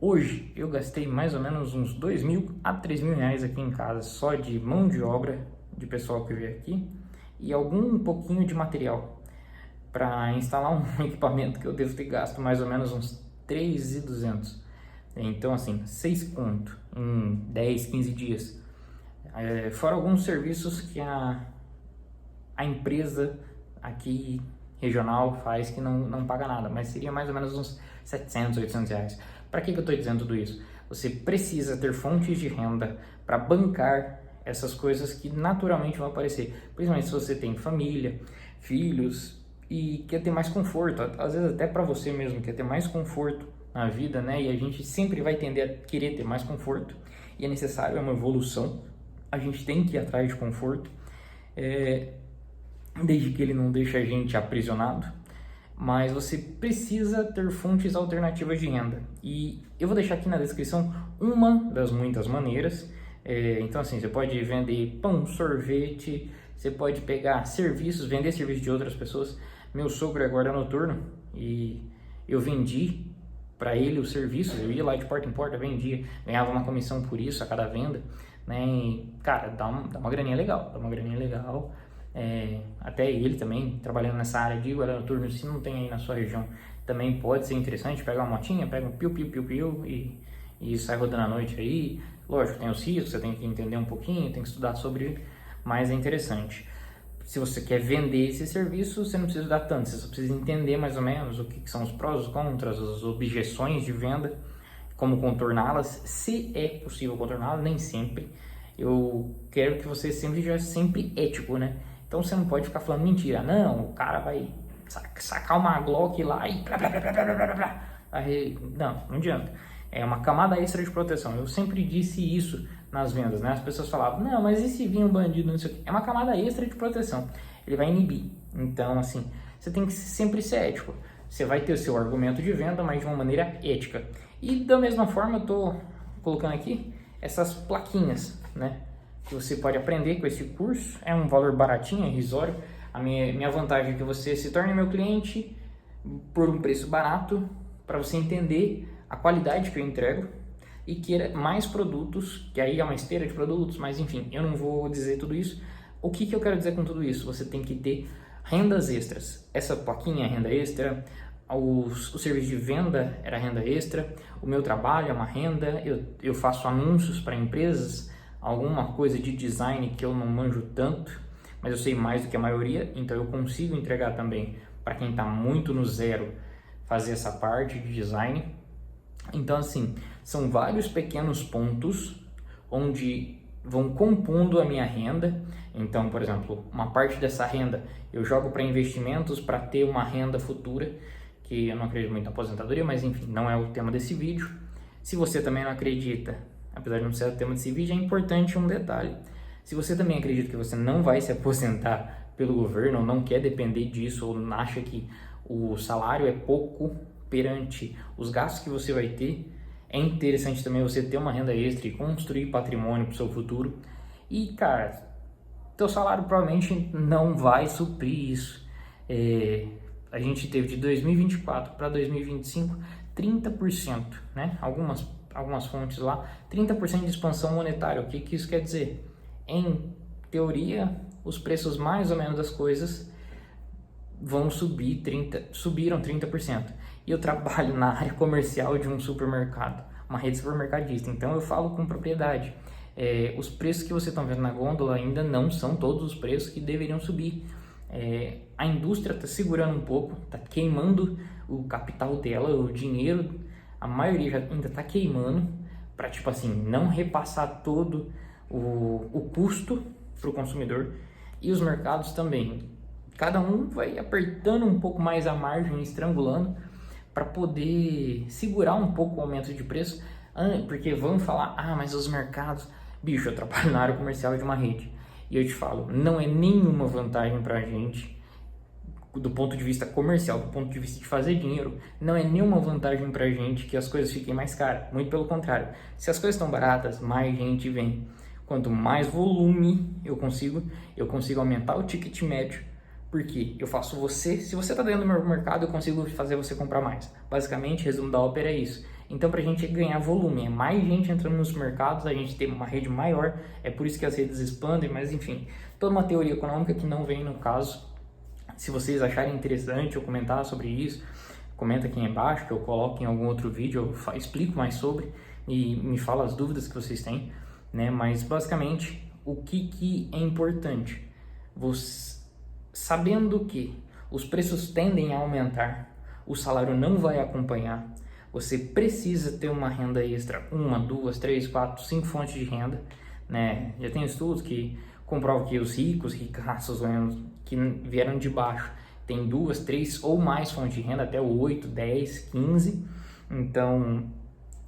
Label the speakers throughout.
Speaker 1: Hoje eu gastei mais ou menos uns 2.000 a 3.000 reais aqui em casa, só de mão de obra, de pessoal que veio aqui, e algum pouquinho de material para instalar um equipamento que eu devo ter gasto mais ou menos uns 3.200. Então assim, 6 conto em 10, 15 dias. Fora alguns serviços que a empresa aqui regional faz que não paga nada, mas seria mais ou menos uns 700, 800 reais. Para que eu estou dizendo tudo isso? Você precisa ter fontes de renda para bancar essas coisas que naturalmente vão aparecer, principalmente se você tem família, filhos e quer ter mais conforto, às vezes até para você mesmo quer ter mais conforto na vida, né? E a gente sempre vai tender a querer ter mais conforto e é necessário, é uma evolução, a gente tem que ir atrás de conforto, desde que ele não deixe a gente aprisionado, mas você precisa ter fontes alternativas de renda. E eu vou deixar aqui na descrição uma das muitas maneiras. Então assim, você pode vender pão, sorvete, você pode pegar serviços, vender serviços de outras pessoas. Meu sogro agora é noturno e eu vendi para ele os serviços, eu ia lá de porta em porta, vendia, ganhava uma comissão por isso a cada venda, né? E, cara, dá uma graninha legal, até ele também, trabalhando nessa área de guarda noturno, se não tem aí na sua região, também pode ser interessante, pegar uma motinha, pega um piu-piu-piu-piu e sai rodando à noite aí. Lógico, tem os riscos, você tem que entender um pouquinho, tem que estudar sobre, mas é interessante. Se você quer vender esse serviço, você não precisa dar tanto, você só precisa entender mais ou menos o que são os prós, os contras, as objeções de venda, como contorná-las, se é possível contorná-las, nem sempre. Eu quero que você seja sempre ético, né? Então você não pode ficar falando mentira. Não, o cara vai sacar uma Glock lá e blá blá blá blá blá blá blá. Aí, não adianta. É uma camada extra de proteção. Eu sempre disse isso nas vendas, né? As pessoas falavam, não, mas e se vir um bandido, não sei o quê? É uma camada extra de proteção. Ele vai inibir. Então, assim, você tem que sempre ser ético. Você vai ter o seu argumento de venda, mas de uma maneira ética. E da mesma forma, eu tô colocando aqui essas plaquinhas, né? Que você pode aprender com esse curso. É um valor baratinho, é irrisório. A minha vantagem é que você se torne meu cliente por um preço barato, para você entender a qualidade que eu entrego e queira mais produtos, que aí é uma esteira de produtos, mas enfim, eu não vou dizer tudo isso. O que eu quero dizer com tudo isso? Você tem que ter rendas extras. Essa plaquinha é renda extra, o serviço de venda era renda extra, o meu trabalho é uma renda, eu faço anúncios para empresas, alguma coisa de design que eu não manjo tanto, mas eu sei mais do que a maioria, então eu consigo entregar também para quem está muito no zero, fazer essa parte de design. Então assim, são vários pequenos pontos onde vão compondo a minha renda. Então, por exemplo, uma parte dessa renda eu jogo para investimentos para ter uma renda futura, que eu não acredito muito na aposentadoria, mas enfim, não é o tema desse vídeo. Se você também não acredita, apesar de não ser o tema desse vídeo, é importante um detalhe. Se você também acredita que você não vai se aposentar pelo governo, ou não quer depender disso, ou acha que o salário é pouco perante os gastos que você vai ter, é interessante também você ter uma renda extra e construir patrimônio para o seu futuro. E, cara, teu salário provavelmente não vai suprir isso. A gente teve de 2024 para 2025 30%, né? Algumas fontes lá, 30% de expansão monetária. O que isso quer dizer? Em teoria, os preços mais ou menos das coisas vão subiram 30%. E eu trabalho na área comercial de um supermercado, uma rede supermercadista, então eu falo com propriedade. Os preços que você está vendo na gôndola ainda não são todos os preços que deveriam subir. A indústria está segurando um pouco, está queimando o capital dela, o dinheiro, a maioria ainda está queimando para, tipo assim, não repassar todo o custo para o consumidor. E os mercados também, cada um vai apertando um pouco mais a margem, estrangulando, para poder segurar um pouco o aumento de preço, porque vão falar, mas os mercados... Bicho, eu trabalho na área comercial de uma rede, e eu te falo, não é nenhuma vantagem para a gente, do ponto de vista comercial, do ponto de vista de fazer dinheiro, não é nenhuma vantagem para a gente que as coisas fiquem mais caras, muito pelo contrário. Se as coisas estão baratas, mais gente vem. Quanto mais volume eu consigo aumentar o ticket médio, porque eu faço se você está dentro do meu mercado, eu consigo fazer você comprar mais. Basicamente, resumo da ópera é isso. Então, para a gente ganhar volume, é mais gente entrando nos mercados, a gente tem uma rede maior, é por isso que as redes expandem, mas enfim, toda uma teoria econômica que não vem no caso. Se vocês acharem interessante eu comentar sobre isso, comenta aqui embaixo, que eu coloco em algum outro vídeo, eu explico mais sobre e me fala as dúvidas que vocês têm, né? Mas basicamente, o que é importante? Você, sabendo que os preços tendem a aumentar, o salário não vai acompanhar, você precisa ter uma renda extra, 1, 2, 3, 4, 5 fontes de renda, né? Já tem estudos que comprovam que os ricos, ricaços, que vieram de baixo, tem 2, 3 ou mais fontes de renda, até 8, 10, 15. Então,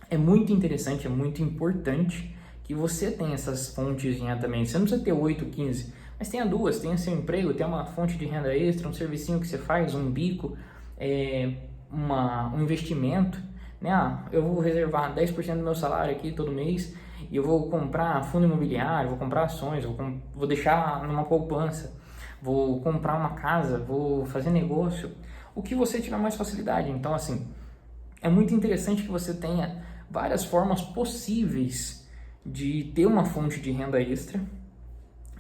Speaker 1: é muito interessante, é muito importante que você tenha essas fontes de renda também. Você não precisa ter 8, 15, mas tenha 2, tenha seu emprego, tenha uma fonte de renda extra, um servicinho que você faz, um bico, um investimento, né? Eu vou reservar 10% do meu salário aqui todo mês e eu vou comprar fundo imobiliário, vou comprar ações, vou deixar numa poupança, vou comprar uma casa, vou fazer negócio, o que você tiver mais facilidade. Então, assim, é muito interessante que você tenha várias formas possíveis de ter uma fonte de renda extra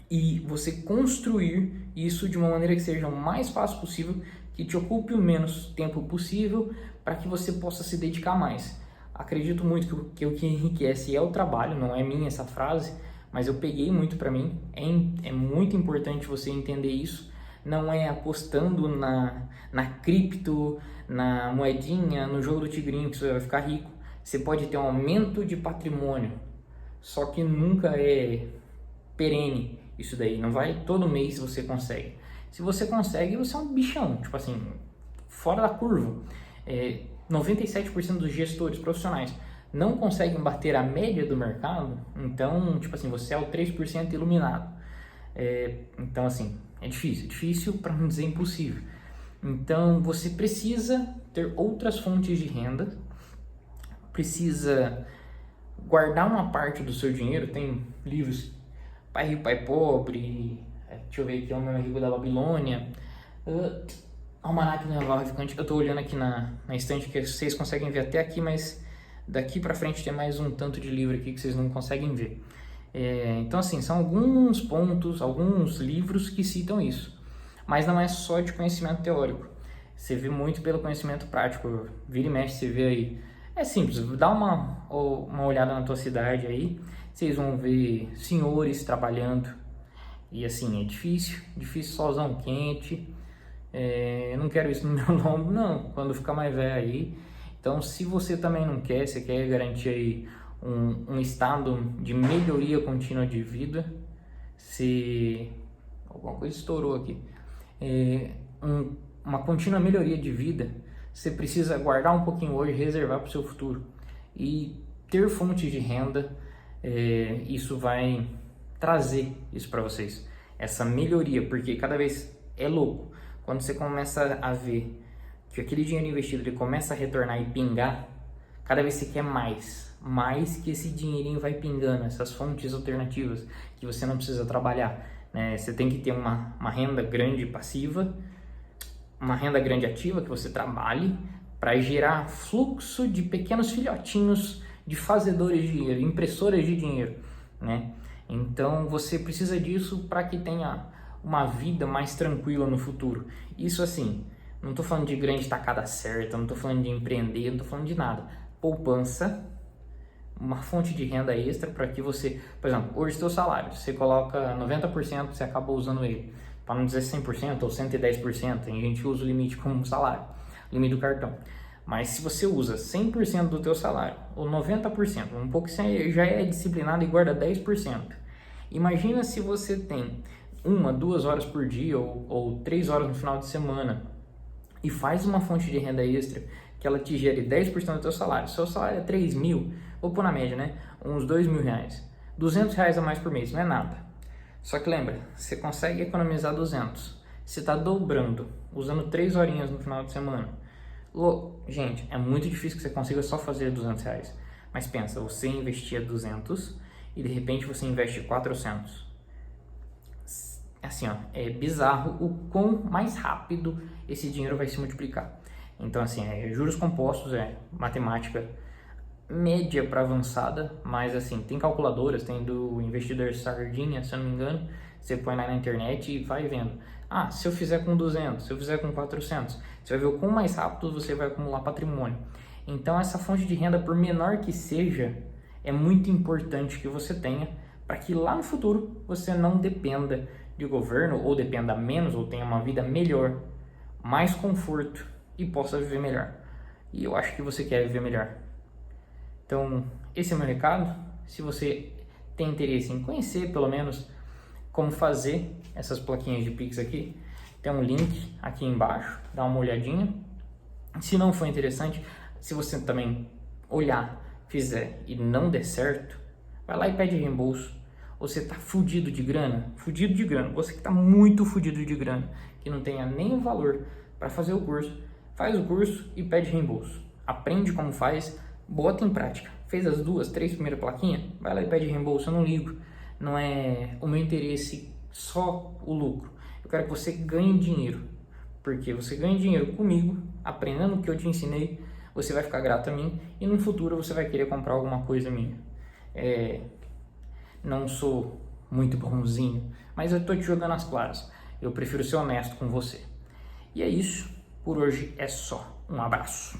Speaker 1: e você construir isso de uma maneira que seja o mais fácil possível, que te ocupe o menos tempo possível, para que você possa se dedicar mais. Acredito muito que o que enriquece é o trabalho, não é minha essa frase, mas eu peguei muito para mim. É muito importante você entender isso. Não é apostando na cripto, na moedinha, no jogo do tigrinho que você vai ficar rico. Você pode ter um aumento de patrimônio, só que nunca é perene isso daí. Não vai todo mês você consegue. Se você consegue, você é um bichão, tipo assim, fora da curva. 97% dos gestores profissionais não conseguem bater a média do mercado, então, tipo assim, você é o 3% iluminado. Então, assim, é difícil para não dizer impossível. Então, você precisa ter outras fontes de renda, precisa guardar uma parte do seu dinheiro. Tem livros Pai Rico, Pai Pobre, deixa eu ver aqui, Homem Rico da Babilônia, Almanaque do Naval Reficante. Eu tô olhando aqui na estante que vocês conseguem ver até aqui, mas daqui pra frente tem mais um tanto de livro aqui que vocês não conseguem ver. Então, assim, são alguns pontos, alguns livros que citam isso, mas não é só de conhecimento teórico. Você vê muito pelo conhecimento prático. Vira e mexe, você vê aí. É simples, dá uma olhada na tua cidade aí, vocês vão ver senhores trabalhando. E assim, é difícil, solzão quente. Eu não quero isso no meu lombo, não, quando ficar mais velho aí. Então, se você também não quer, você quer garantir aí um estado de melhoria contínua de vida, se alguma coisa estourou aqui, uma contínua melhoria de vida, você precisa guardar um pouquinho hoje, reservar para o seu futuro e ter fontes de renda. Isso vai trazer isso para vocês, essa melhoria, porque cada vez é louco quando você começa a ver que aquele dinheiro investido ele começa a retornar e pingar. Cada vez você quer mais que esse dinheirinho vai pingando, essas fontes alternativas que você não precisa trabalhar, né? Você tem que ter uma renda grande passiva, uma renda grande ativa que você trabalhe para gerar fluxo de pequenos filhotinhos de fazedores de dinheiro, impressoras de dinheiro, né? Então você precisa disso para que tenha uma vida mais tranquila no futuro. Isso, assim, não estou falando de grande tacada certa, não estou falando de empreender, não estou falando de nada. Poupança, uma fonte de renda extra para que você, por exemplo, hoje seu salário, você coloca 90%, você acaba usando ele, para não dizer 100% ou 110%, a gente usa o limite como salário, limite do cartão. Mas se você usa 100% do teu salário, ou 90%, um pouco você já é disciplinado e guarda 10%. Imagina se você tem 1, 2 horas por dia ou 3 horas no final de semana e faz uma fonte de renda extra que ela te gere 10% do teu salário. Seu salário é 3 mil, vou pôr na média, né? Uns 2 mil reais. 200 reais a mais por mês, não é nada. Só que lembra, você consegue economizar 200. Você está dobrando, usando 3 horinhas no final de semana. Gente, é muito difícil que você consiga só fazer 200 reais. Mas pensa, você investia 200 e de repente você investe 400. Assim, ó, é bizarro o quão mais rápido esse dinheiro vai se multiplicar. Então, assim, juros compostos, matemática média para avançada, mas assim, tem calculadoras, tem do Investidor Sardinha, se eu não me engano, você põe lá na internet e vai vendo. Ah, se eu fizer com 200, se eu fizer com 400, você vai ver o quão mais rápido você vai acumular patrimônio. Então essa fonte de renda, por menor que seja, é muito importante que você tenha, para que lá no futuro você não dependa de governo, ou dependa menos, ou tenha uma vida melhor, mais conforto e possa viver melhor. E eu acho que você quer viver melhor. Então, esse é o meu recado. Se você tem interesse em conhecer, pelo menos, como fazer essas plaquinhas de Pix aqui, tem um link aqui embaixo, dá uma olhadinha. Se não for interessante, se você também olhar, fizer e não der certo, vai lá e pede reembolso. Você tá fudido de grana, você que tá muito fudido de grana, que não tenha nem o valor para fazer o curso, faz o curso e pede reembolso. Aprende como faz, bota em prática. Fez as 2, 3 primeiras plaquinhas, vai lá e pede reembolso. Eu não ligo, não é o meu interesse só o lucro. Eu quero que você ganhe dinheiro, porque você ganha dinheiro comigo, aprendendo o que eu te ensinei, você vai ficar grato a mim e no futuro você vai querer comprar alguma coisa minha. Não sou muito bonzinho, mas eu tô te jogando as claras. Eu prefiro ser honesto com você. E é isso, por hoje é só. Um abraço.